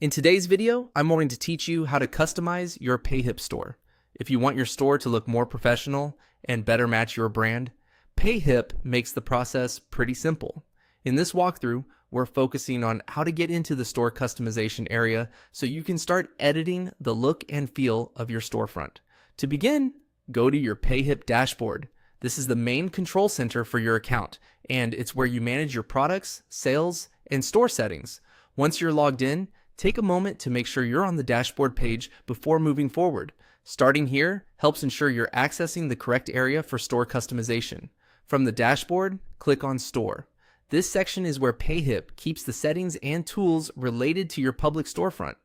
In today's video, I'm going to teach you how to customize your Payhip store. If you want your store to look more professional and better match your brand, Payhip makes the process pretty simple. In this walkthrough, we're focusing on how to get into the store customization area so you can start editing the look and feel of your storefront. To begin, go to your Payhip dashboard. This is the main control center for your account, and it's where you manage your products, sales, and store settings. Once you're logged in, take a moment to make sure you're on the dashboard page before moving forward. Starting here helps ensure you're accessing the correct area for store customization. From the dashboard, click on Store. This section is where Payhip keeps the settings and tools related to your public storefront.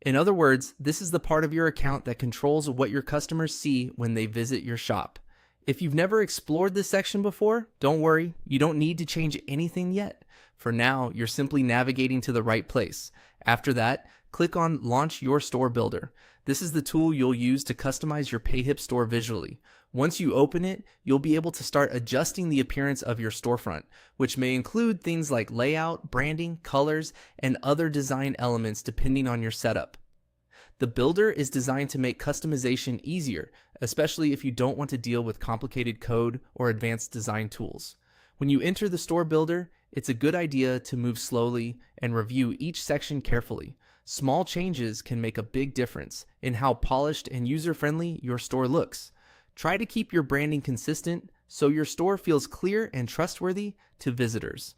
In other words, this is the part of your account that controls what your customers see when they visit your shop. If you've never explored this section before, don't worry, you don't need to change anything yet. For now, you're simply navigating to the right place. After that, click on Launch Your Store Builder. This is the tool you'll use to customize your Payhip store visually. Once you open it, you'll be able to start adjusting the appearance of your storefront, which may include things like layout, branding, colors, and other design elements depending on your setup. The builder is designed to make customization easier, especially if you don't want to deal with complicated code or advanced design tools. When you enter the store builder, it's a good idea to move slowly and review each section carefully. Small changes can make a big difference in how polished and user-friendly your store looks. Try to keep your branding consistent so your store feels clear and trustworthy to visitors.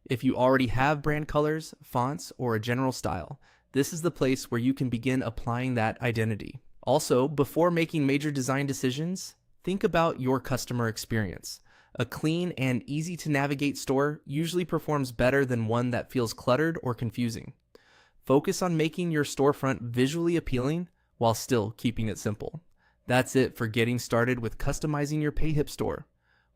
If you already have brand colors, fonts, or a general style, this is the place where you can begin applying that identity. Also, before making major design decisions, think about your customer experience. A clean and easy to navigate store usually performs better than one that feels cluttered or confusing. Focus on making your storefront visually appealing while still keeping it simple. That's it for getting started with customizing your Payhip store.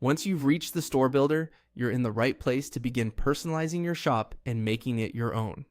Once you've reached the store builder, you're in the right place to begin personalizing your shop and making it your own.